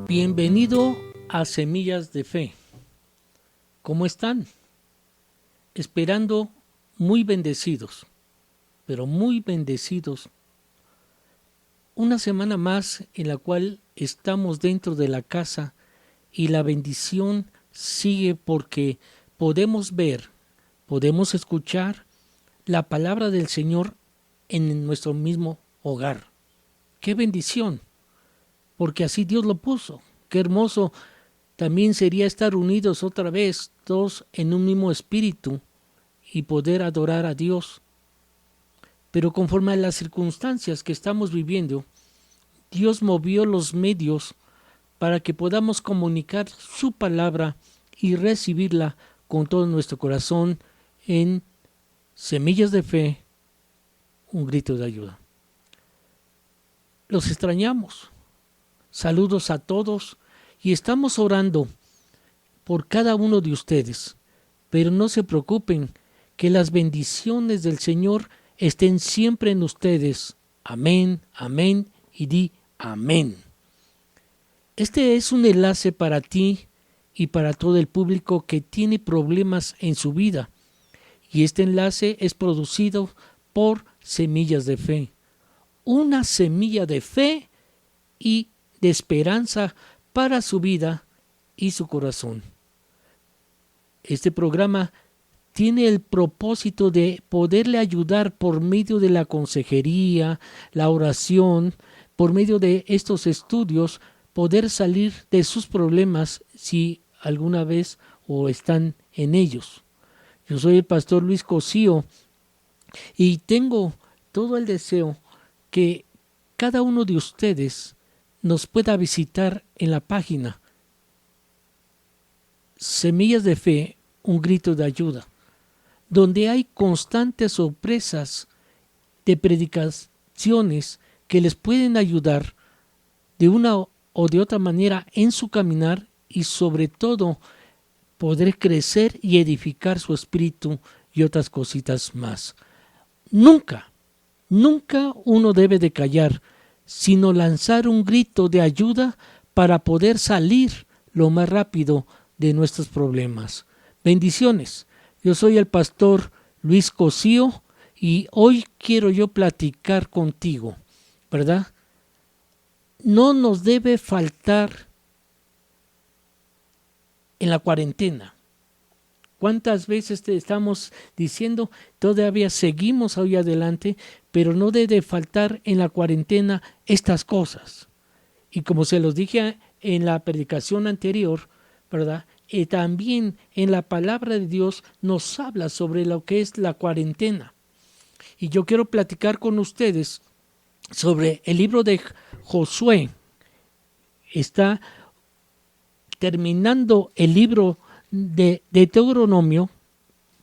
Bienvenido a Semillas de Fe. ¿Cómo están? Esperando muy bendecidos, pero muy bendecidos. Una semana más en la cual estamos dentro de la casa y la bendición sigue porque podemos ver, podemos escuchar la palabra del Señor en nuestro mismo hogar. ¡Qué bendición! Porque así Dios lo puso. ¡Qué hermoso! También sería estar unidos otra vez, todos en un mismo espíritu y poder adorar a Dios. Pero conforme a las circunstancias que estamos viviendo, Dios movió los medios para que podamos comunicar su palabra y recibirla con todo nuestro corazón en Semillas de Fe, un grito de ayuda. Los extrañamos. Saludos a todos y estamos orando por cada uno de ustedes. Pero no se preocupen, que las bendiciones del Señor estén siempre en ustedes. Amén, amén y di amén. Este es un enlace para ti y para todo el público que tiene problemas en su vida. Y este enlace es producido por Semillas de Fe. Una semilla de fe y de esperanza para su vida y su corazón. Este programa tiene el propósito de poderle ayudar por medio de la consejería, la oración, por medio de estos estudios, poder salir de sus problemas si alguna vez o están en ellos. Yo soy el pastor Luis Cosío y tengo todo el deseo que cada uno de ustedes nos pueda visitar en la página Semillas de Fe, un grito de ayuda, donde hay constantes sorpresas de predicaciones que les pueden ayudar de una o de otra manera en su caminar y sobre todo poder crecer y edificar su espíritu y otras cositas más. Nunca uno debe de callar, sino lanzar un grito de ayuda para poder salir lo más rápido de nuestros problemas. Bendiciones. Yo soy el pastor Luis Cosío y hoy quiero yo platicar contigo, ¿verdad? No nos debe faltar en la cuarentena. ¿Cuántas veces te estamos diciendo, todavía seguimos hoy adelante, pero no debe faltar en la cuarentena estas cosas? Y como se los dije en la predicación anterior, ¿verdad? También en la palabra de Dios nos habla sobre lo que es la cuarentena. Y yo quiero platicar con ustedes sobre el libro de Josué. Está terminando el libro de Deuteronomio,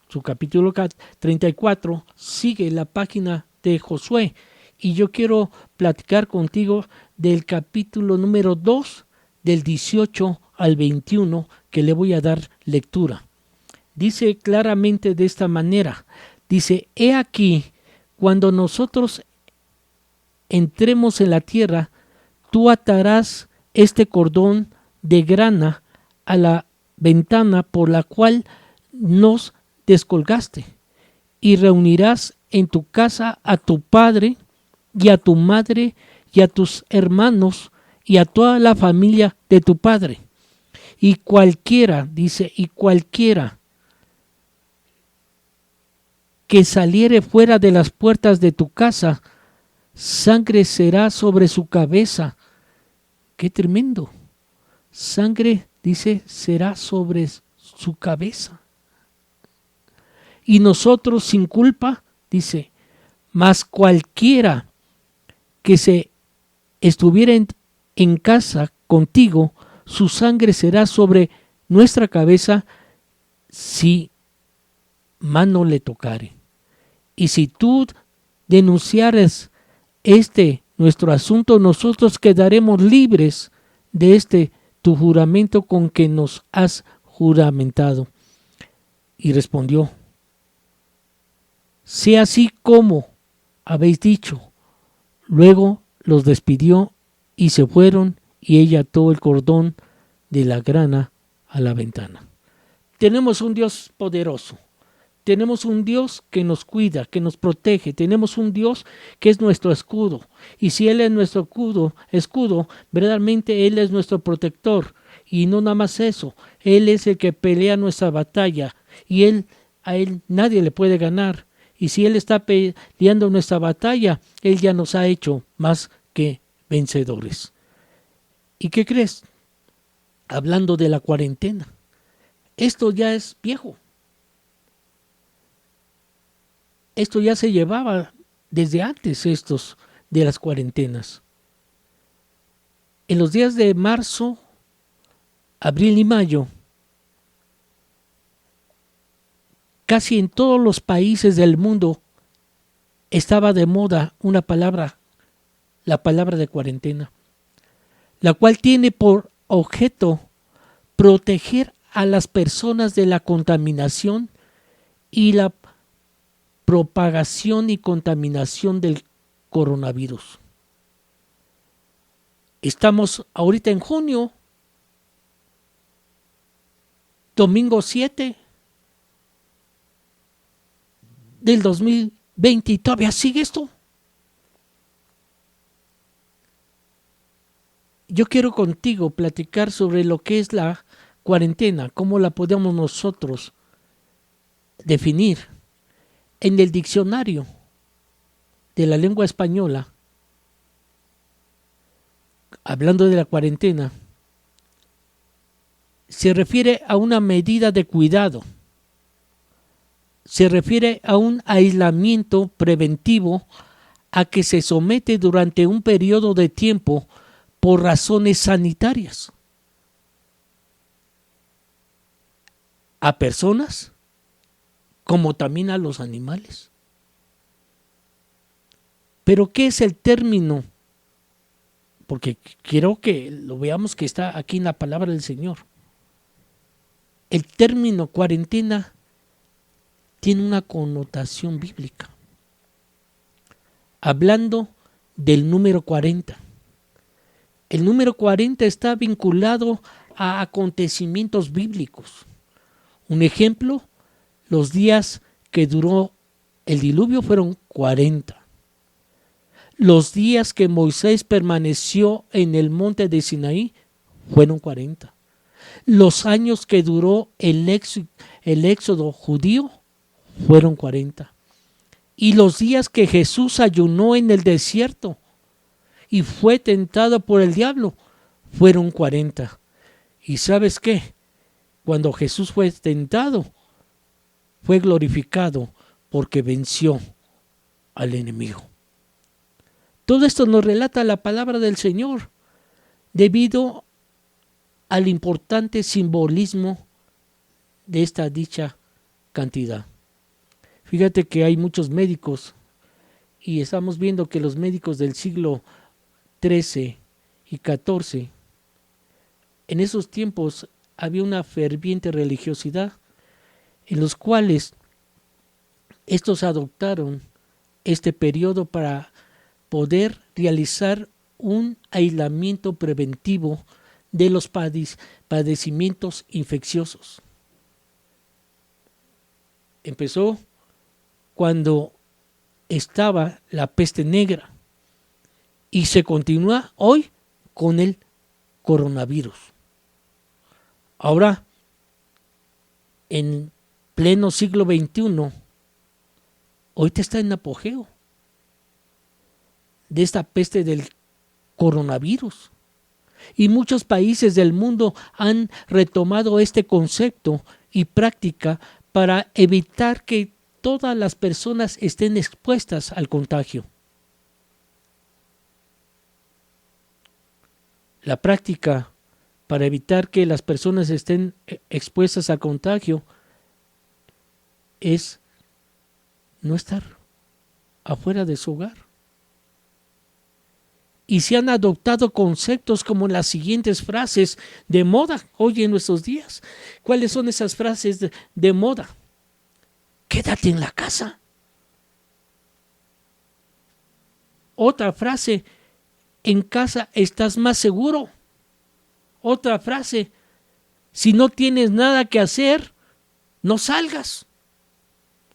su capítulo 34, sigue la página de Josué. Y yo quiero platicar contigo del capítulo número 2, del 18 al 21, que le voy a dar lectura. Dice claramente de esta manera, dice, he aquí, cuando nosotros entremos en la tierra, tú atarás este cordón de grana a la ventana por la cual nos descolgaste, y reunirás en tu casa a tu padre y a tu madre y a tus hermanos y a toda la familia de tu padre. Y cualquiera, dice, y cualquiera que saliere fuera de las puertas de tu casa, sangre será sobre su cabeza. ¡Qué tremendo! Sangre, dice, será sobre su cabeza. Y nosotros sin culpa, dice, mas cualquiera que se estuviera en casa contigo, su sangre será sobre nuestra cabeza si mano le tocare. Y si tú denunciares nuestro asunto, nosotros quedaremos libres de tu juramento con que nos has juramentado. Y respondió, sea así como habéis dicho. Luego los despidió y se fueron y ella ató el cordón de la grana a la ventana. Tenemos un Dios poderoso. Tenemos un Dios que nos cuida, que nos protege. Tenemos un Dios que es nuestro escudo. Y si Él es nuestro escudo, verdaderamente Él es nuestro protector. Y no nada más eso, Él es el que pelea nuestra batalla. Y a Él nadie le puede ganar. Y si Él está peleando nuestra batalla, Él ya nos ha hecho más que vencedores. ¿Y qué crees? Hablando de la cuarentena, esto ya es viejo. Esto ya se llevaba desde antes estos de las cuarentenas. En los días de marzo, abril y mayo, casi en todos los países del mundo estaba de moda una palabra, la palabra de cuarentena, la cual tiene por objeto proteger a las personas de la contaminación y la propagación y contaminación del coronavirus. Estamos ahorita en junio, domingo 7 del 2020 y todavía sigue esto. Yo quiero contigo platicar sobre lo que es la cuarentena, cómo la podemos nosotros definir. En el diccionario de la lengua española, hablando de la cuarentena, se refiere a una medida de cuidado, se refiere a un aislamiento preventivo a que se somete durante un periodo de tiempo por razones sanitarias a personas como también a los animales. Pero ¿qué es el término? Porque quiero que lo veamos que está aquí en la palabra del Señor. El término cuarentena tiene una connotación bíblica. Hablando del número 40. El número 40 está vinculado a acontecimientos bíblicos. Un ejemplo, los días que duró el diluvio fueron 40. Los días que Moisés permaneció en el monte de Sinaí fueron 40. Los años que duró el éxodo judío fueron 40. Y los días que Jesús ayunó en el desierto y fue tentado por el diablo fueron 40. ¿Y sabes qué? Cuando Jesús fue tentado, fue glorificado porque venció al enemigo. Todo esto nos relata la palabra del Señor debido al importante simbolismo de esta dicha cantidad. Fíjate que hay muchos médicos y estamos viendo que los médicos del siglo XIII y XIV, en esos tiempos había una ferviente religiosidad en los cuales estos adoptaron este periodo para poder realizar un aislamiento preventivo de los padecimientos infecciosos. Empezó cuando estaba la peste negra y se continúa hoy con el coronavirus. Ahora, en pleno siglo XXI, ahorita está en apogeo de esta peste del coronavirus. Y muchos países del mundo han retomado este concepto y práctica para evitar que todas las personas estén expuestas al contagio. La práctica para evitar que las personas estén expuestas al contagio es no estar afuera de su hogar. Y se han adoptado conceptos como las siguientes frases de moda hoy en nuestros días. ¿Cuáles son esas frases de moda? Quédate en la casa. Otra frase, en casa estás más seguro. Otra frase, si no tienes nada que hacer, no salgas.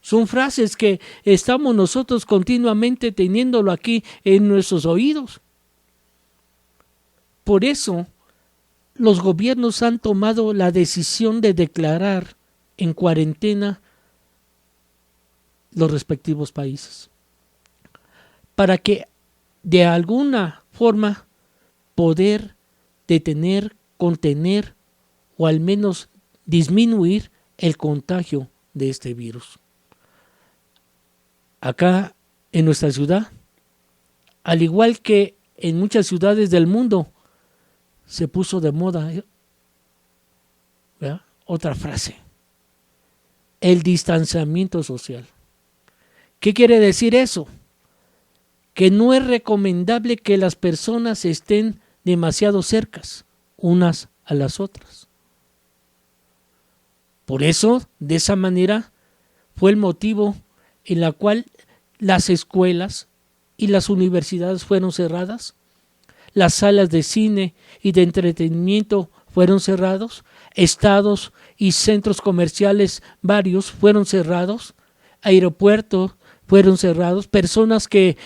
Son frases que estamos nosotros continuamente teniéndolo aquí en nuestros oídos. Por eso, los gobiernos han tomado la decisión de declarar en cuarentena los respectivos países, para que de alguna forma poder detener, contener o al menos disminuir el contagio de este virus. Acá en nuestra ciudad, al igual que en muchas ciudades del mundo, se puso de moda, ¿verdad?, otra frase, el distanciamiento social. ¿Qué quiere decir eso? Que no es recomendable que las personas estén demasiado cercas unas a las otras. Por eso, de esa manera, fue el motivo en la cual las escuelas y las universidades fueron cerradas, las salas de cine y de entretenimiento fueron cerrados, estados y centros comerciales varios fueron cerrados, aeropuertos fueron cerrados, personas que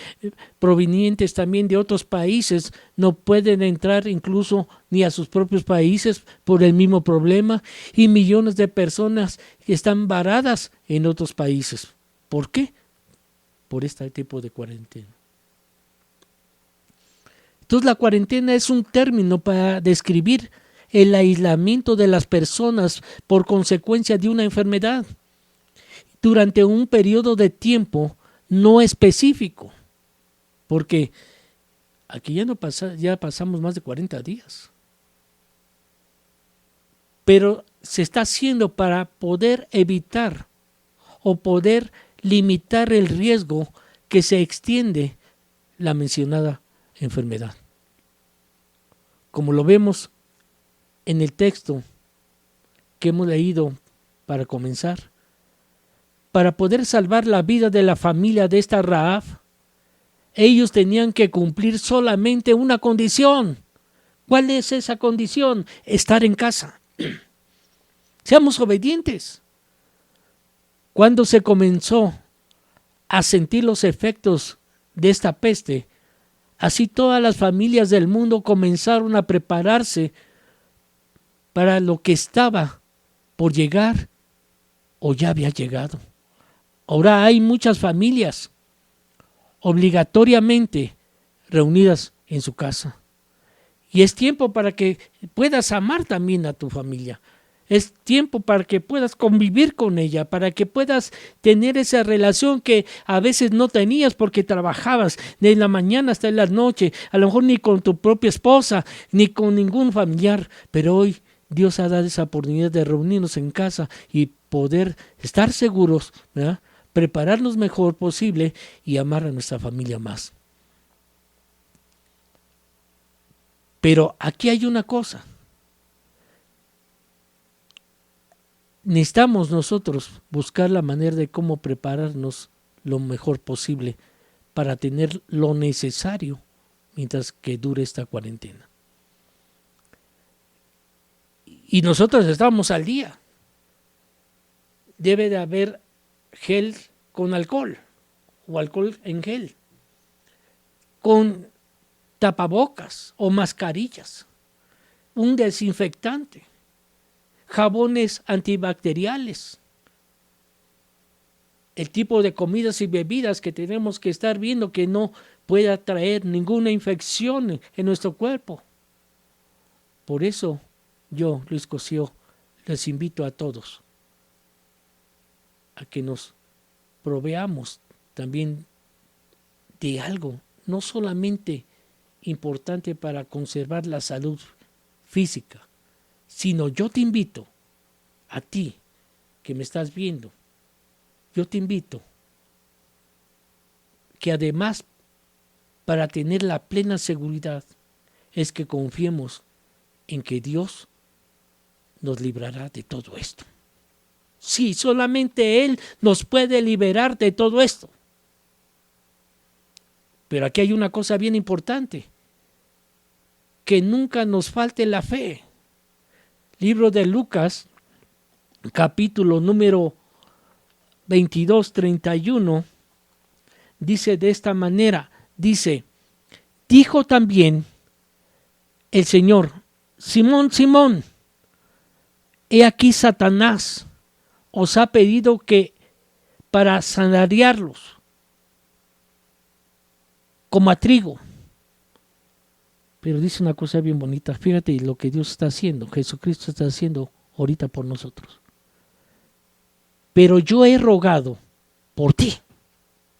provenientes también de otros países no pueden entrar incluso ni a sus propios países por el mismo problema, y millones de personas que están varadas en otros países. ¿Por qué? Por este tipo de cuarentena. Entonces la cuarentena es un término para describir el aislamiento de las personas por consecuencia de una enfermedad durante un periodo de tiempo no específico, porque aquí ya pasamos más de 40 días. Pero se está haciendo para poder evitar o poder limitar el riesgo que se extiende la mencionada enfermedad. Como lo vemos en el texto que hemos leído para comenzar, para poder salvar la vida de la familia de esta Rahab, ellos tenían que cumplir solamente una condición. ¿Cuál es esa condición? Estar en casa. Seamos obedientes. Cuando se comenzó a sentir los efectos de esta peste, así todas las familias del mundo comenzaron a prepararse para lo que estaba por llegar o ya había llegado. Ahora hay muchas familias obligatoriamente reunidas en su casa. Y es tiempo para que puedas amar también a tu familia. Es tiempo para que puedas convivir con ella, para que puedas tener esa relación que a veces no tenías porque trabajabas de la mañana hasta la noche, a lo mejor ni con tu propia esposa, ni con ningún familiar, pero hoy Dios ha dado esa oportunidad de reunirnos en casa y poder estar seguros, ¿verdad?, prepararnos mejor posible y amar a nuestra familia más. Pero aquí hay una cosa. Necesitamos nosotros buscar la manera de cómo prepararnos lo mejor posible para tener lo necesario mientras que dure esta cuarentena. Y nosotros estamos al día. Debe de haber gel con alcohol o alcohol en gel, con tapabocas o mascarillas, un desinfectante, jabones antibacteriales, el tipo de comidas y bebidas que tenemos que estar viendo que no pueda traer ninguna infección en nuestro cuerpo. Por eso yo, Luis Cosío, les invito a todos a que nos proveamos también de algo, no solamente importante para conservar la salud física, sino yo te invito, a ti que me estás viendo, yo te invito que además para tener la plena seguridad es que confiemos en que Dios nos librará de todo esto. Sí, solamente Él nos puede liberar de todo esto. Pero aquí hay una cosa bien importante, que nunca nos falte la fe. Libro de Lucas, capítulo número 22, 31, dice de esta manera, dice, dijo también el Señor, Simón, Simón, he aquí Satanás os ha pedido que para salariarlos como a trigo. Pero dice una cosa bien bonita, fíjate lo que Dios está haciendo, Jesucristo está haciendo ahorita por nosotros. Pero yo he rogado por ti.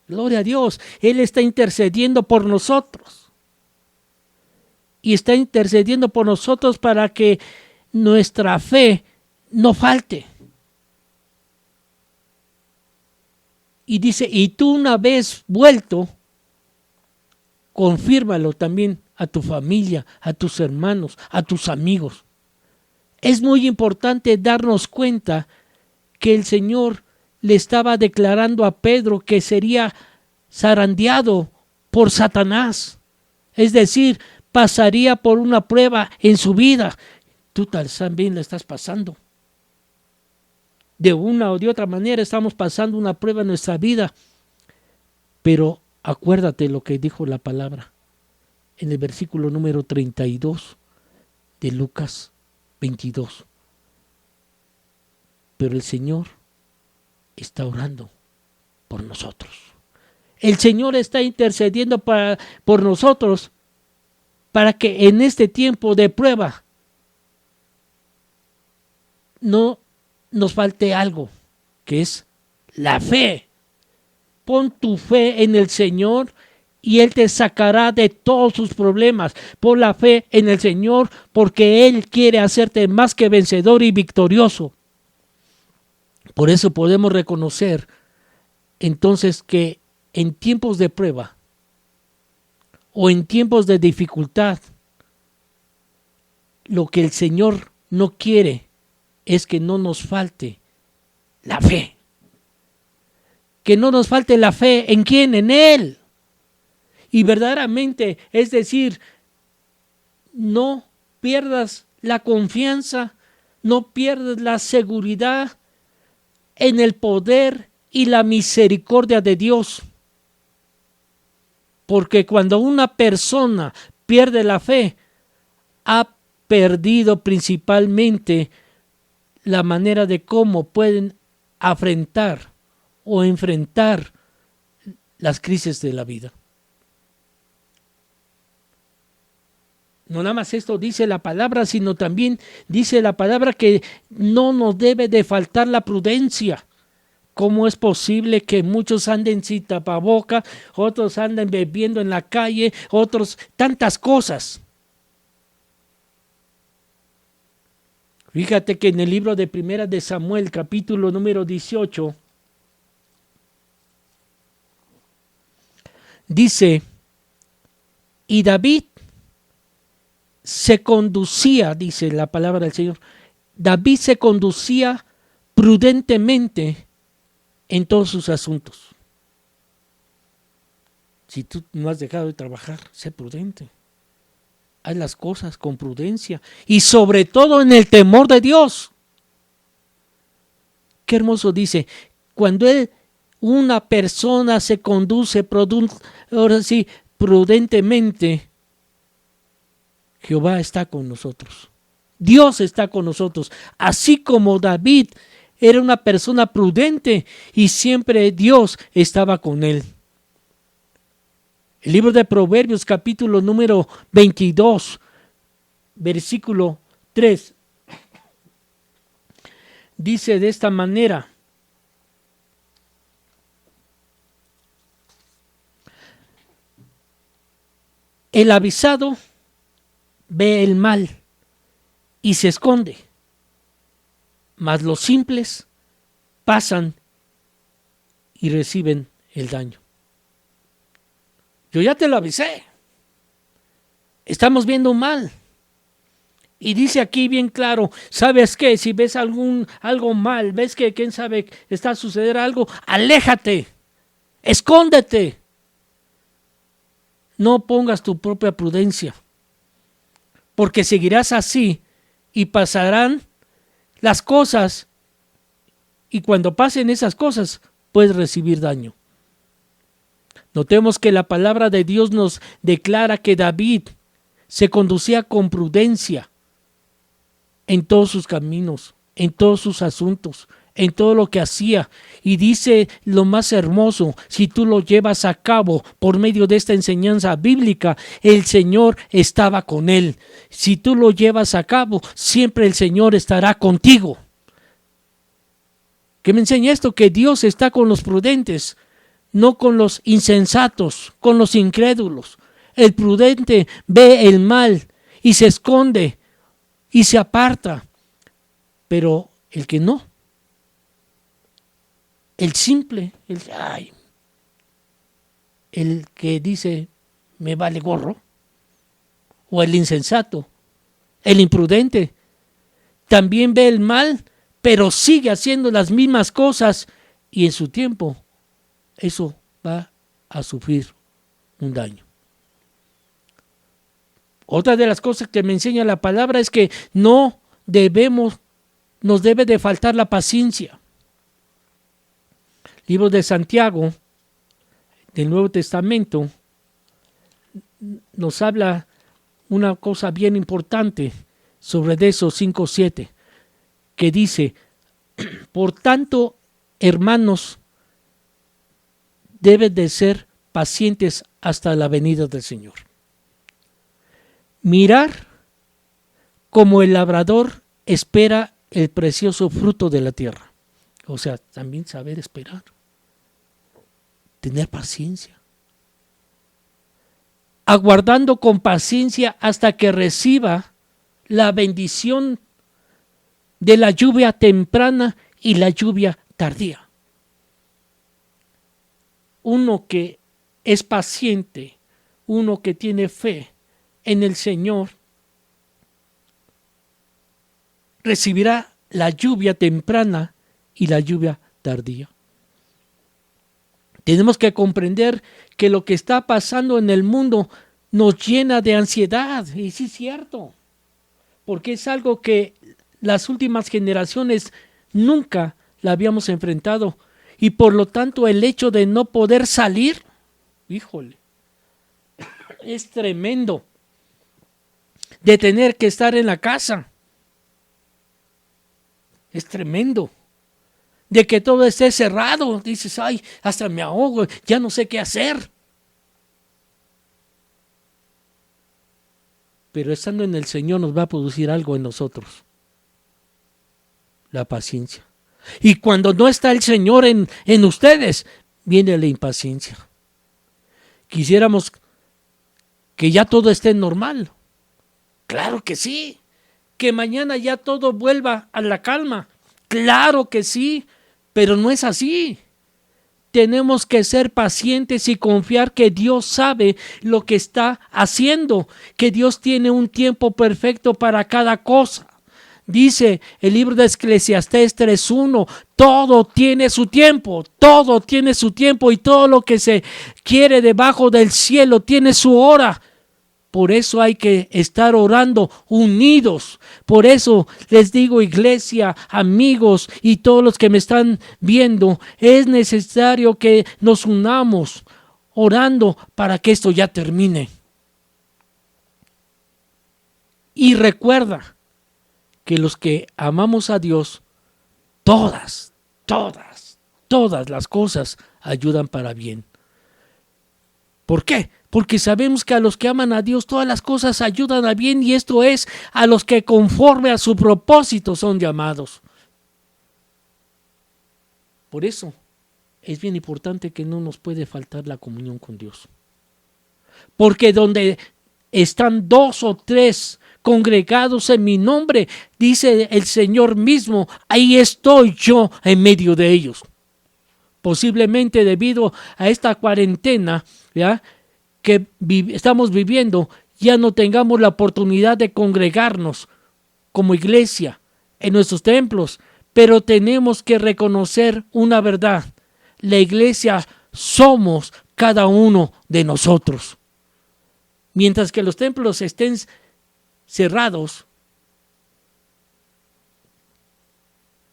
Gloria a Dios, Él está intercediendo por nosotros. Y está intercediendo por nosotros para que nuestra fe no falte. Y dice, y tú una vez vuelto, confírmalo también a tu familia, a tus hermanos, a tus amigos. Es muy importante darnos cuenta que el Señor le estaba declarando a Pedro que sería zarandeado por Satanás. Es decir, pasaría por una prueba en su vida. Tú también la estás pasando. De una o de otra manera estamos pasando una prueba en nuestra vida. Pero acuérdate lo que dijo la palabra en el versículo número 32 de Lucas 22. Pero el Señor está orando por nosotros. El Señor está intercediendo por nosotros para que en este tiempo de prueba no nos falte algo, que es la fe. Pon tu fe en el Señor y Él te sacará de todos tus problemas. Pon la fe en el Señor porque Él quiere hacerte más que vencedor y victorioso. Por eso podemos reconocer entonces que en tiempos de prueba o en tiempos de dificultad, lo que el Señor no quiere es que no nos falte la fe. Que no nos falte la fe, ¿en quién? En Él. Y verdaderamente, es decir, no pierdas la confianza, no pierdas la seguridad en el poder y la misericordia de Dios. Porque cuando una persona pierde la fe, ha perdido principalmente la manera de cómo pueden afrontar o enfrentar las crisis de la vida. No nada más esto dice la palabra, sino también dice la palabra que no nos debe de faltar la prudencia. ¿Cómo es posible que muchos anden sin tapaboca, otros anden bebiendo en la calle, otros tantas cosas? Fíjate que en el libro de Primera de Samuel, capítulo número 18, dice, y David se conducía, dice la palabra del Señor, David se conducía prudentemente en todos sus asuntos. Si tú no has dejado de trabajar, sé prudente. Haz las cosas con prudencia y sobre todo en el temor de Dios. Qué hermoso dice, cuando una persona se conduce prudentemente, Jehová está con nosotros. Dios está con nosotros. Así como David era una persona prudente y siempre Dios estaba con él. El libro de Proverbios, capítulo número 22, versículo 3, dice de esta manera, el avisado ve el mal y se esconde, mas los simples pasan y reciben el daño. Yo ya te lo avisé. Estamos viendo mal. Y dice aquí bien claro, ¿sabes qué? Si ves algo mal, ves que quién sabe está a suceder algo, aléjate, escóndete. No pongas tu propia prudencia, porque seguirás así y pasarán las cosas y cuando pasen esas cosas puedes recibir daño. Notemos que la palabra de Dios nos declara que David se conducía con prudencia en todos sus caminos, en todos sus asuntos, en todo lo que hacía. Y dice lo más hermoso, si tú lo llevas a cabo por medio de esta enseñanza bíblica, el Señor estaba con él. Si tú lo llevas a cabo, siempre el Señor estará contigo. ¿Qué me enseña esto? Que Dios está con los prudentes, no con los insensatos, con los incrédulos. El prudente ve el mal y se esconde y se aparta, pero el que no, el simple, el que dice me vale gorro, o el insensato, el imprudente, también ve el mal, pero sigue haciendo las mismas cosas y en su tiempo eso va a sufrir un daño. Otra de las cosas que me enseña la palabra es que nos debe de faltar la paciencia. Libro de Santiago, del Nuevo Testamento, nos habla una cosa bien importante sobre esos 5:7, que dice, por tanto, hermanos, deben de ser pacientes hasta la venida del Señor. Mirar como el labrador espera el precioso fruto de la tierra. O sea, también saber esperar. Tener paciencia. Aguardando con paciencia hasta que reciba la bendición de la lluvia temprana y la lluvia tardía. Uno que es paciente, uno que tiene fe en el Señor, recibirá la lluvia temprana y la lluvia tardía. Tenemos que comprender que lo que está pasando en el mundo nos llena de ansiedad, y sí es cierto, porque es algo que las últimas generaciones nunca la habíamos enfrentado, y por lo tanto el hecho de no poder salir, híjole, es tremendo. De tener que estar en la casa, es tremendo. De que todo esté cerrado, dices, ay, hasta me ahogo, ya no sé qué hacer. Pero estando en el Señor nos va a producir algo en nosotros, la paciencia. Y cuando no está el Señor en ustedes, viene la impaciencia. Quisiéramos que ya todo esté normal. Claro que sí. Que mañana ya todo vuelva a la calma. Claro que sí, pero no es así. Tenemos que ser pacientes y confiar que Dios sabe lo que está haciendo, que Dios tiene un tiempo perfecto para cada cosa. Dice el libro de Eclesiastés 3:1, todo tiene su tiempo y todo lo que se quiere debajo del cielo tiene su hora. Por eso hay que estar orando unidos. Por eso les digo, iglesia, amigos y todos los que me están viendo, es necesario que nos unamos orando para que esto ya termine. Y recuerda que los que amamos a Dios, todas las cosas ayudan para bien. ¿Por qué? Porque sabemos que a los que aman a Dios todas las cosas ayudan a bien, y esto es a los que conforme a su propósito son llamados. Por eso es bien importante que no nos puede faltar la comunión con Dios. Porque donde están 2 o 3 congregados en mi nombre, dice el Señor mismo, ahí estoy yo en medio de ellos. Posiblemente debido a esta cuarentena, ¿ya?, que estamos viviendo, ya no tengamos la oportunidad de congregarnos como iglesia en nuestros templos, pero tenemos que reconocer una verdad: la iglesia somos cada uno de nosotros. Mientras que los templos estén cerrados,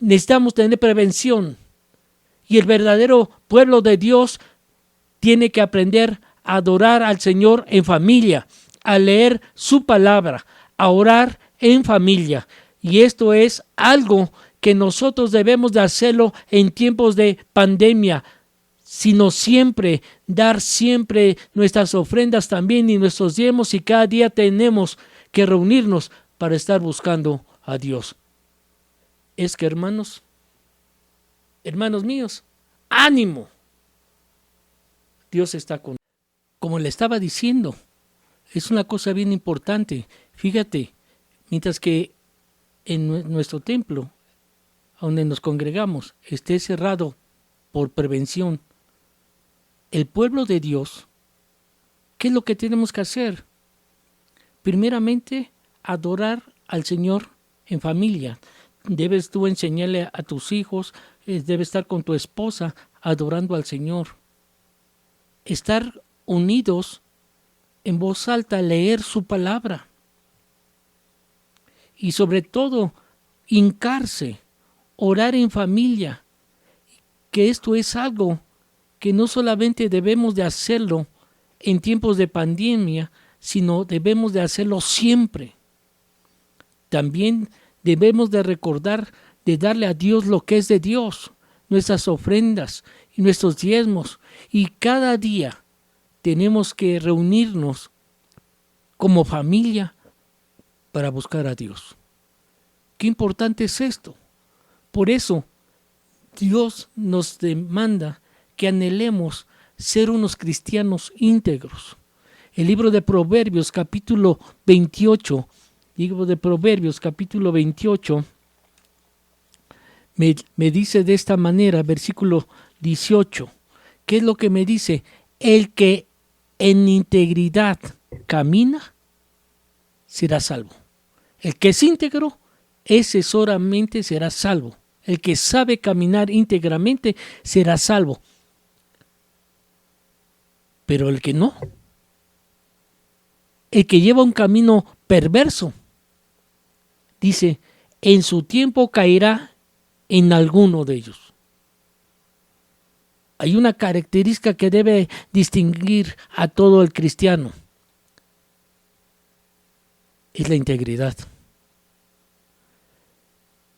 necesitamos tener prevención. Y el verdadero pueblo de Dios tiene que aprender a adorar al Señor en familia, a leer su palabra, a orar en familia. Y esto es algo que nosotros debemos de hacerlo en tiempos de pandemia, sino siempre, dar siempre nuestras ofrendas también y nuestros diezmos, y cada día tenemos que reunirnos para estar buscando a Dios. Es que hermanos míos, ánimo. Dios está con. Como le estaba diciendo, es una cosa bien importante. Fíjate, mientras que en nuestro templo, donde nos congregamos, esté cerrado por prevención, el pueblo de Dios, ¿qué es lo que tenemos que hacer? Primeramente, adorar al Señor en familia. Debes tú enseñarle a tus hijos, debes estar con tu esposa adorando al Señor. Estar unidos en voz alta, leer su palabra. Y sobre todo, hincarse, orar en familia. Que esto es algo que no solamente debemos de hacerlo en tiempos de pandemia, sino debemos de hacerlo siempre. También debemos de recordar de darle a Dios lo que es de Dios, nuestras ofrendas y nuestros diezmos. Y cada día tenemos que reunirnos como familia para buscar a Dios. Qué importante es esto. Por eso Dios nos demanda que anhelemos ser unos cristianos íntegros. El libro de Proverbios capítulo 28, me dice de esta manera, versículo 18, ¿qué es lo que me dice? El que en integridad camina, será salvo. El que es íntegro, ese solamente será salvo. El que sabe caminar íntegramente será salvo. Pero el que no, el que lleva un camino perverso, dice, en su tiempo caerá en alguno de ellos. Hay una característica que debe distinguir a todo el cristiano. Es la integridad.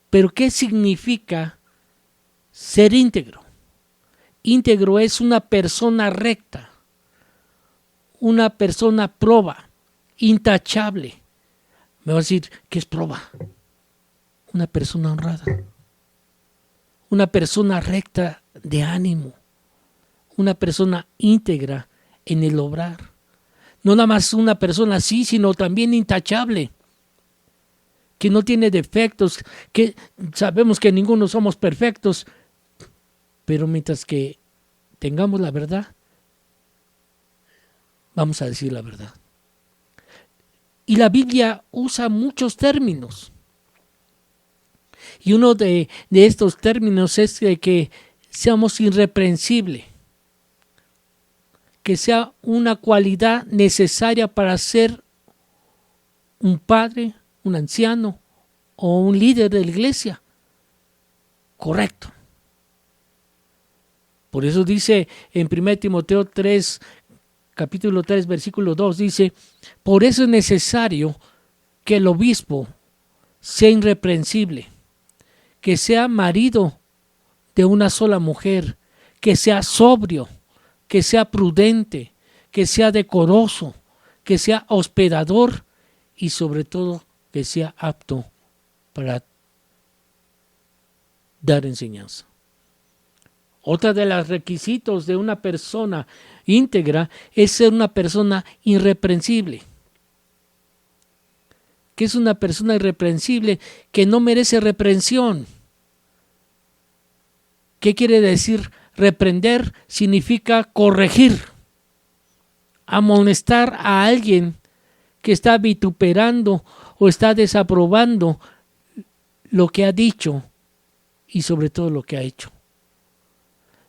Pero ¿qué significa ser íntegro? Íntegro es una persona recta, una persona proba, intachable. Me va a decir, ¿qué es proba? Una persona honrada, una persona recta de ánimo, una persona íntegra en el obrar. No nada más una persona así, sino también intachable, que no tiene defectos, que sabemos que ninguno somos perfectos, pero mientras que tengamos la verdad, vamos a decir la verdad. Y la Biblia usa muchos términos. Y uno de estos términos es que seamos irreprensibles, que sea una cualidad necesaria para ser un padre, un anciano o un líder de la iglesia. Correcto. Por eso dice en 1 Timoteo 3, capítulo 3, versículo 2, dice, por eso es necesario que el obispo sea irreprensible, que sea marido de una sola mujer, que sea sobrio, que sea prudente, que sea decoroso, que sea hospedador y sobre todo que sea apto para dar enseñanza. Otra de los requisitos de una persona íntegra es ser una persona irreprensible. ¿Qué es una persona irreprensible? Que no merece reprensión. ¿Qué quiere decir reprender? Significa corregir, amonestar a alguien que está vituperando o está desaprobando lo que ha dicho y sobre todo lo que ha hecho.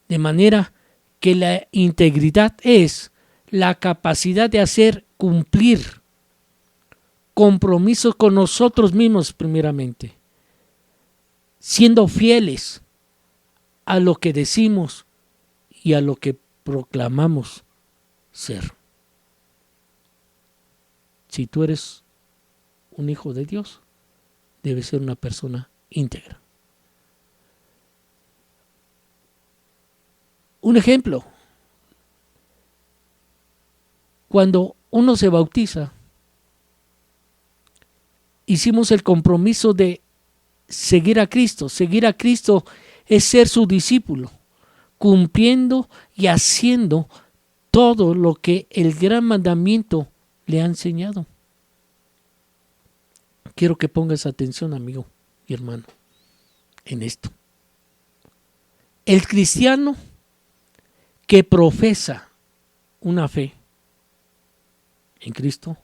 De manera que la integridad es la capacidad de hacer cumplir compromisos con nosotros mismos primeramente, siendo fieles a lo que decimos y a lo que proclamamos ser. Si tú eres un hijo de Dios, debes ser una persona íntegra. Un ejemplo, cuando uno se bautiza, hicimos el compromiso de seguir a Cristo. Seguir a Cristo es ser su discípulo, cumpliendo y haciendo todo lo que el gran mandamiento le ha enseñado. Quiero que pongas atención, amigo y hermano, en esto. El cristiano que profesa una fe en Cristo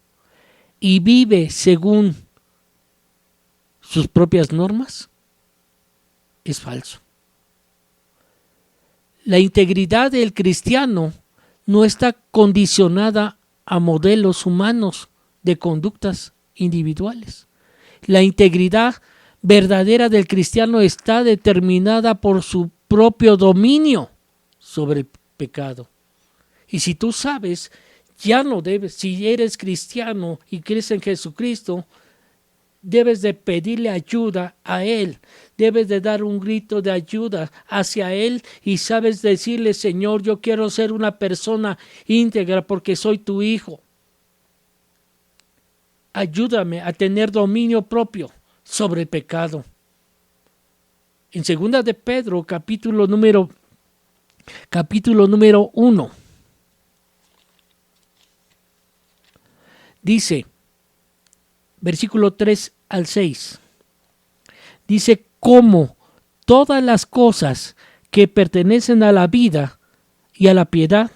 y vive según sus propias normas es falso. La integridad del cristiano no está condicionada a modelos humanos de conductas individuales. La integridad verdadera del cristiano está determinada por su propio dominio sobre el pecado. Y si tú sabes, ya no debes, si eres cristiano y crees en Jesucristo, debes de pedirle ayuda a Él, debes de dar un grito de ayuda hacia Él y sabes decirle: Señor, yo quiero ser una persona íntegra porque soy tu hijo. Ayúdame a tener dominio propio sobre el pecado. En 2 de Pedro, capítulo número 1, dice, versículo 3 al 6, dice: como todas las cosas que pertenecen a la vida y a la piedad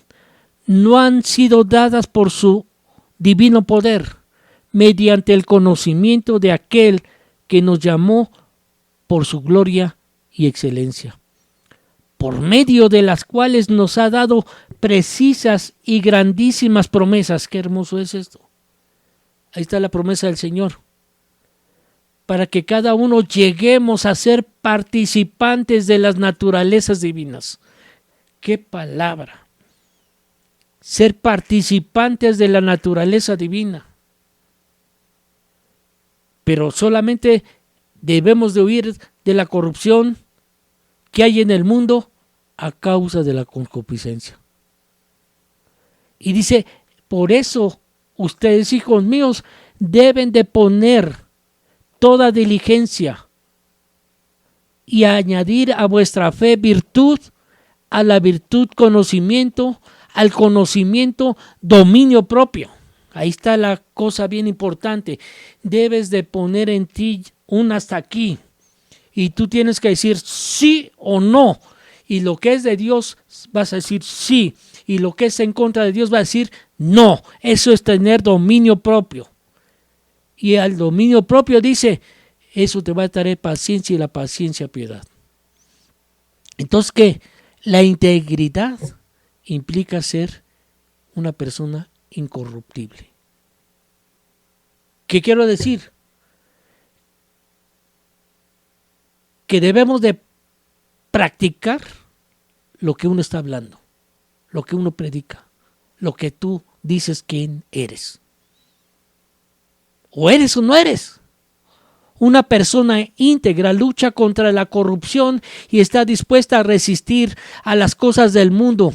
no han sido dadas por su divino poder, mediante el conocimiento de aquel que nos llamó por su gloria y excelencia, por medio de las cuales nos ha dado precisas y grandísimas promesas. Qué hermoso es esto. Ahí está la promesa del Señor, para que cada uno lleguemos a ser participantes de las naturalezas divinas. ¡Qué palabra! Ser participantes de la naturaleza divina. Pero solamente debemos de huir de la corrupción que hay en el mundo a causa de la concupiscencia. Y dice: por eso ustedes, hijos míos, deben de poner toda diligencia y añadir a vuestra fe virtud, a la virtud conocimiento, al conocimiento dominio propio. Ahí está la cosa bien importante. Debes de poner en ti un hasta aquí y tú tienes que decir sí o no, y lo que es de Dios vas a decir sí, y lo que es en contra de Dios vas a decir no. Eso es tener dominio propio. Y al dominio propio dice: eso te va a traer paciencia, y la paciencia piedad. Entonces, ¿qué? La integridad implica ser una persona incorruptible. ¿Qué quiero decir? Que debemos de practicar lo que uno está hablando, lo que uno predica, lo que tú dices quién eres. O eres o no eres. Una persona íntegra lucha contra la corrupción y está dispuesta a resistir a las cosas del mundo.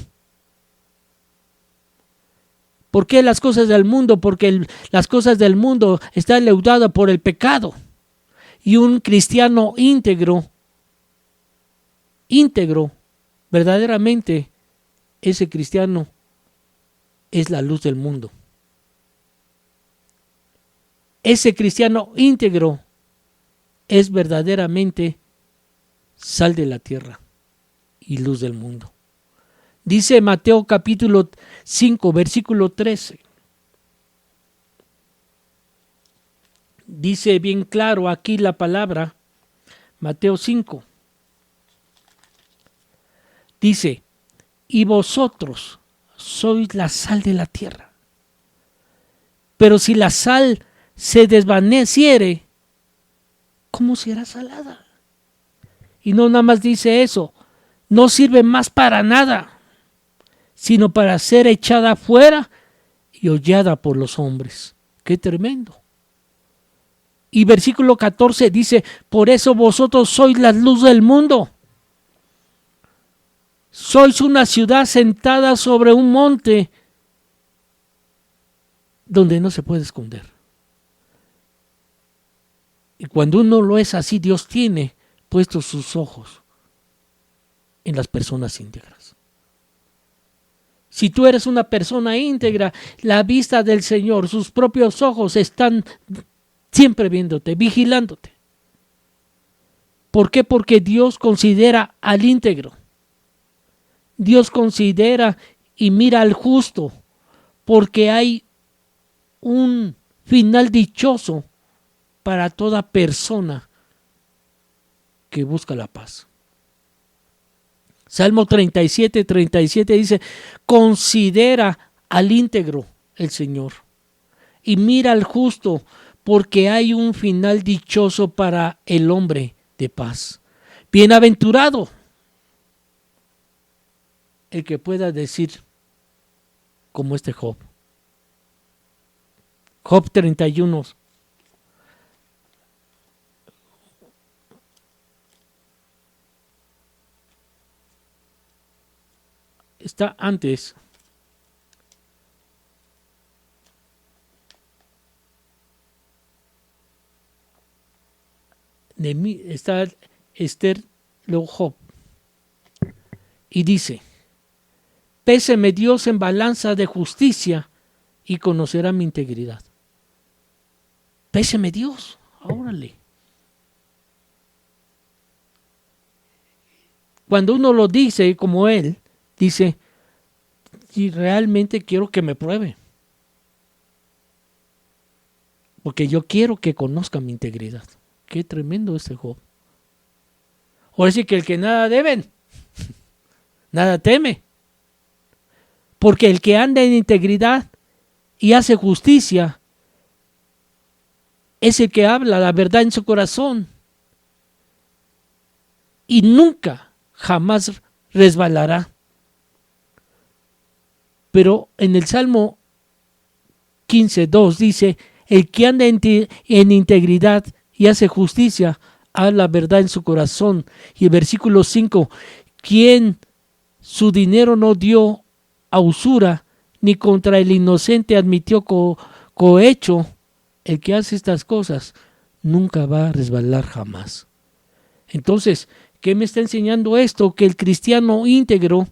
¿Por qué las cosas del mundo? Porque las cosas del mundo están leudadas por el pecado. Y un cristiano íntegro, verdaderamente, ese cristiano es la luz del mundo. Ese cristiano íntegro es verdaderamente sal de la tierra y luz del mundo. Dice Mateo capítulo 5, versículo 13. Dice bien claro aquí la palabra, Mateo 5. Dice: y vosotros sois la sal de la tierra. Pero si la sal se desvaneciere, ¿cómo será salada? Y no nada más dice eso, no sirve más para nada, sino para ser echada fuera y hollada por los hombres. ¡Qué tremendo! Y versículo 14 dice, por eso vosotros sois la luz del mundo. Sois una ciudad sentada sobre un monte donde no se puede esconder. Y cuando uno lo es así, Dios tiene puestos sus ojos en las personas íntegras. Si tú eres una persona íntegra, la vista del Señor, sus propios ojos están siempre viéndote, vigilándote. ¿Por qué? Porque Dios considera al íntegro. Dios considera y mira al justo, porque hay un final dichoso para toda persona que busca la paz. Salmo 37:37 dice, considera al íntegro el Señor y mira al justo, porque hay un final dichoso para el hombre de paz. Bienaventurado el que pueda decir como este Job. Job 31. Está antes. De mí está Esther, luego Job. Y dice, péseme Dios en balanza de justicia y conocerá mi integridad. Péseme Dios, órale. Cuando uno lo dice como él, dice, y realmente quiero que me pruebe. Porque yo quiero que conozca mi integridad. Qué tremendo este Job. Ahora sí que el que nada deben, nada teme. Porque el que anda en integridad y hace justicia es el que habla la verdad en su corazón. Y nunca, jamás resbalará. Pero en el Salmo 15:2 dice, el que anda en integridad y hace justicia, habla verdad en su corazón. Y el versículo 5, quien su dinero no dio a usura, ni contra el inocente admitió cohecho, el que hace estas cosas nunca va a resbalar jamás. Entonces, ¿qué me está enseñando esto? Que el cristiano íntegro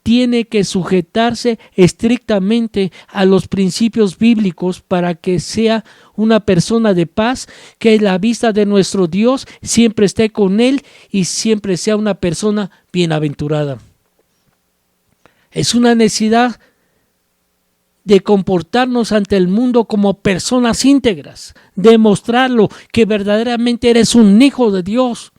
tiene que sujetarse estrictamente a los principios bíblicos para que sea una persona de paz, que la vista de nuestro Dios siempre esté con él y siempre sea una persona bienaventurada. Es una necesidad de comportarnos ante el mundo como personas íntegras, demostrarlo que verdaderamente eres un hijo de Dios.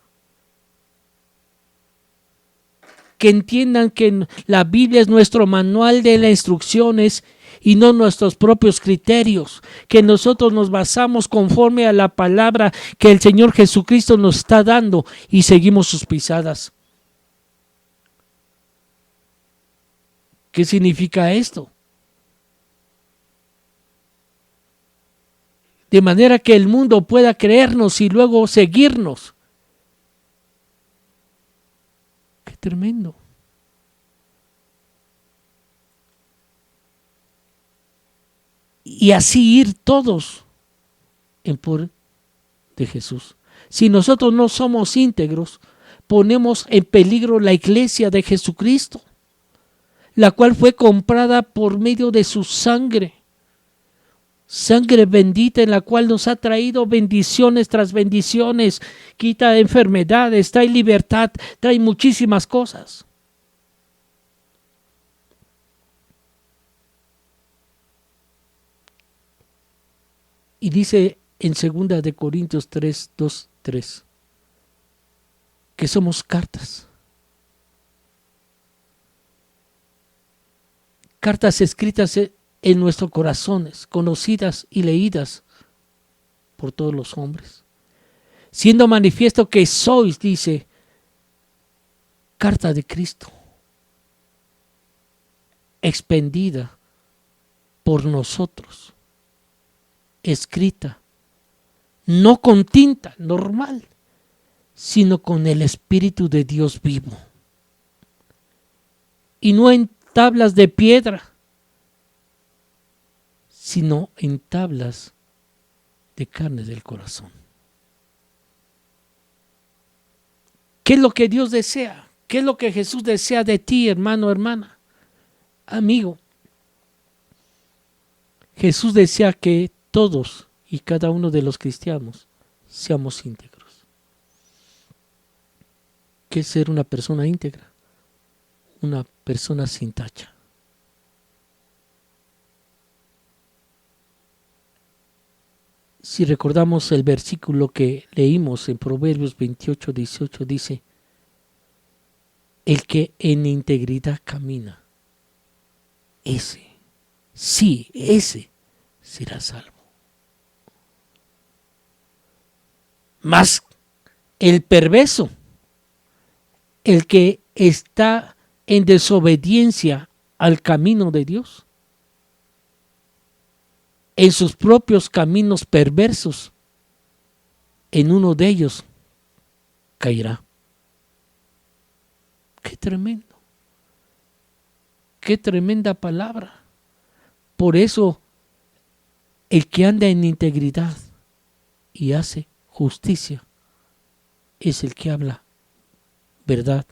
Que entiendan que la Biblia es nuestro manual de las instrucciones y no nuestros propios criterios, que nosotros nos basamos conforme a la palabra que el Señor Jesucristo nos está dando y seguimos sus pisadas. ¿Qué significa esto? De manera que el mundo pueda creernos y luego seguirnos. ¡Qué tremendo! Y así ir todos en pos de Jesús. Si nosotros no somos íntegros, ponemos en peligro la iglesia de Jesucristo, la cual fue comprada por medio de su sangre. Sangre bendita en la cual nos ha traído bendiciones tras bendiciones, quita enfermedades, trae libertad, trae muchísimas cosas. Y dice en 2 de Corintios 3:2-3 que somos cartas. Cartas escritas en nuestros corazones, conocidas y leídas por todos los hombres. Siendo manifiesto que sois, dice, carta de Cristo, expendida por nosotros, escrita, no con tinta normal, sino con el Espíritu de Dios vivo. Y no en tablas de piedra, sino en tablas de carne del corazón. ¿Qué es lo que Dios desea? ¿Qué es lo que Jesús desea de ti, hermano, hermana, amigo? Jesús desea que todos y cada uno de los cristianos seamos íntegros. ¿Qué es ser una persona íntegra? Una persona sin tacha. Si recordamos el versículo que leímos en Proverbios 28, 18, dice: el que en integridad camina, ese será salvo. Mas el perverso, el que está en desobediencia al camino de Dios, en sus propios caminos perversos, en uno de ellos caerá. ¡Qué tremendo! ¡Qué tremenda palabra! Por eso, el que anda en integridad y hace justicia es el que habla verdad,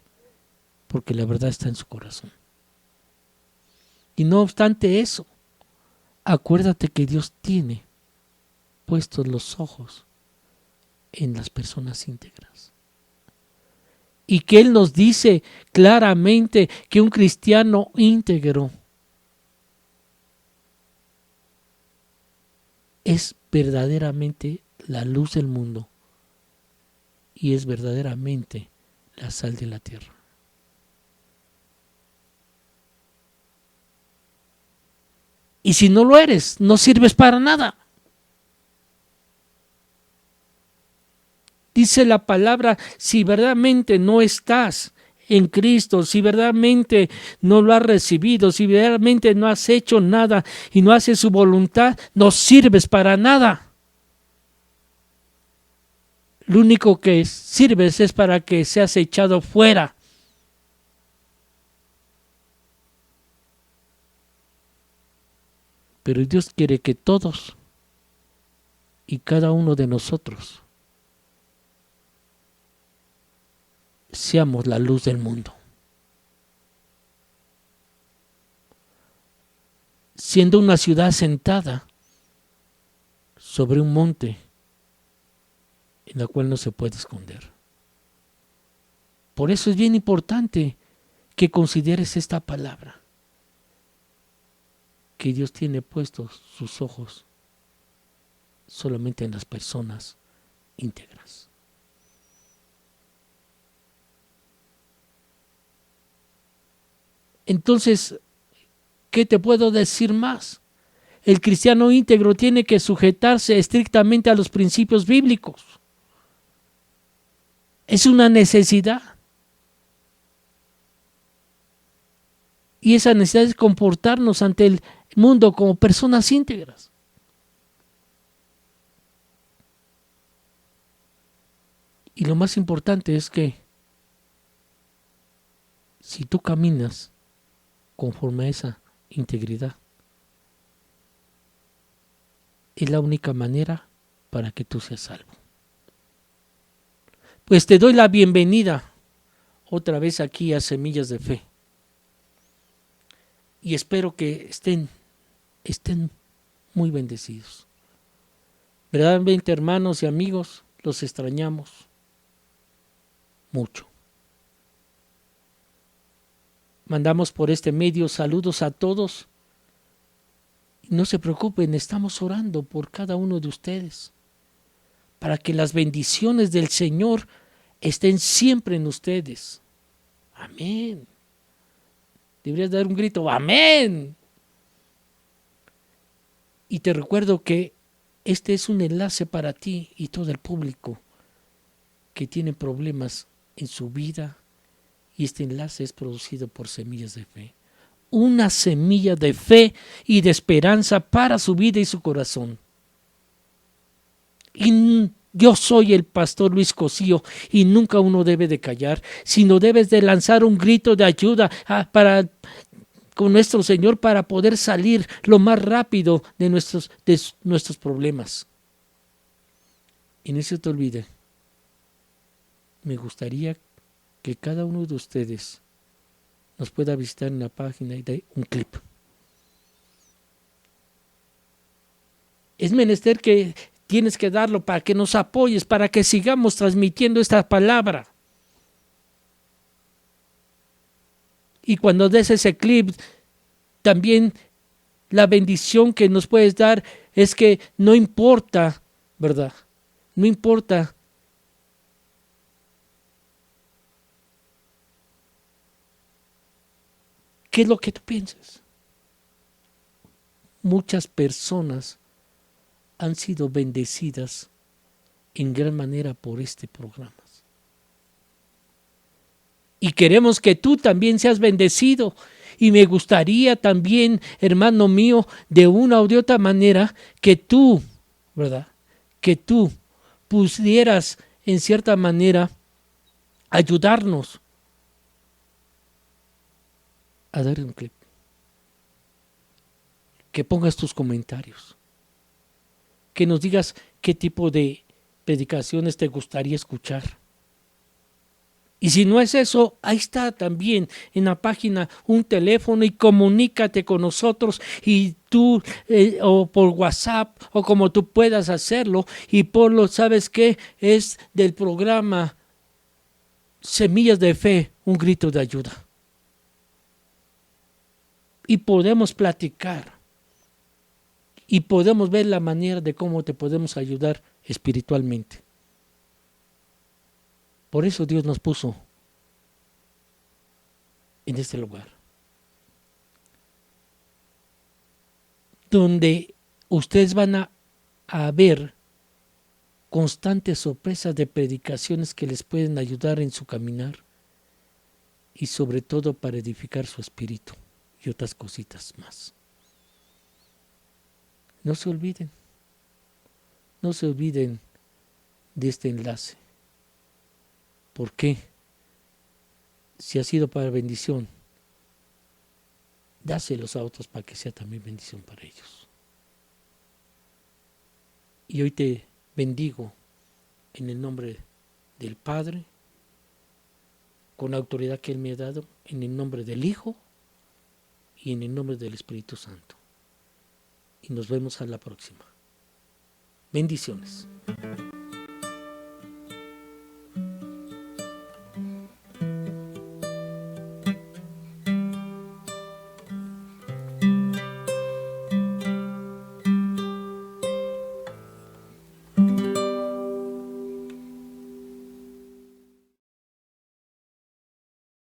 porque la verdad está en su corazón. Y no obstante eso, acuérdate que Dios tiene puestos los ojos en las personas íntegras. Y que Él nos dice claramente que un cristiano íntegro es verdaderamente la luz del mundo y es verdaderamente la sal de la tierra. Y si no lo eres, no sirves para nada. Dice la palabra, si verdaderamente no estás en Cristo, si verdaderamente no lo has recibido, si verdaderamente no has hecho nada y no haces su voluntad, no sirves para nada. Lo único que sirves es para que seas echado fuera. Pero Dios quiere que todos y cada uno de nosotros seamos la luz del mundo. Siendo una ciudad sentada sobre un monte en la cual no se puede esconder. Por eso es bien importante que consideres esta palabra, que Dios tiene puestos sus ojos solamente en las personas íntegras. Entonces, ¿qué te puedo decir más? El cristiano íntegro tiene que sujetarse estrictamente a los principios bíblicos. Es una necesidad. Y esa necesidad es comportarnos ante el mundo como personas íntegras. Y lo más importante es que si tú caminas conforme a esa integridad, es la única manera para que tú seas salvo. Pues te doy la bienvenida otra vez aquí a Semillas de Fe. Y espero que estén muy bendecidos. Verdaderamente, hermanos y amigos, los extrañamos mucho. Mandamos por este medio saludos a todos. No se preocupen, estamos orando por cada uno de ustedes, para que las bendiciones del Señor estén siempre en ustedes. Amén. Deberías dar un grito, amén. Y te recuerdo que este es un enlace para ti y todo el público que tiene problemas en su vida Y este enlace es producido por Semillas de Fe. Una semilla de fe y de esperanza para su vida y su corazón. Y yo soy el pastor Luis Cosío y nunca uno debe de callar, sino debes de lanzar un grito de ayuda con nuestro Señor para poder salir lo más rápido de nuestros problemas. Y no se te olvide, me gustaría que cada uno de ustedes nos pueda visitar en la página y de un clip. Es menester que tienes que darlo para que nos apoyes, para que sigamos transmitiendo esta palabra. Y cuando des ese clip, también la bendición que nos puedes dar es que no importa, ¿verdad? No importa qué es lo que tú piensas. Muchas personas han sido bendecidas en gran manera por este programa. Y queremos que tú también seas bendecido. Y me gustaría también, hermano mío, de una o de otra manera, que tú, ¿verdad? Que tú pudieras, en cierta manera, ayudarnos a dar un clip. Que pongas tus comentarios. Que nos digas qué tipo de predicaciones te gustaría escuchar. Y si no es eso, ahí está también en la página un teléfono y comunícate con nosotros y tú o por WhatsApp o como tú puedas hacerlo y ponlo, ¿sabes qué? Es del programa Semillas de Fe, un grito de ayuda. Y podemos platicar y podemos ver la manera de cómo te podemos ayudar espiritualmente. Por eso Dios nos puso en este lugar, donde ustedes van a ver constantes sorpresas de predicaciones que les pueden ayudar en su caminar y sobre todo para edificar su espíritu y otras cositas más. No se olviden de este enlace. ¿Por qué? Si ha sido para bendición, dáselos a otros para que sea también bendición para ellos. Y hoy te bendigo en el nombre del Padre, con la autoridad que Él me ha dado, en el nombre del Hijo y en el nombre del Espíritu Santo. Y nos vemos a la próxima. Bendiciones.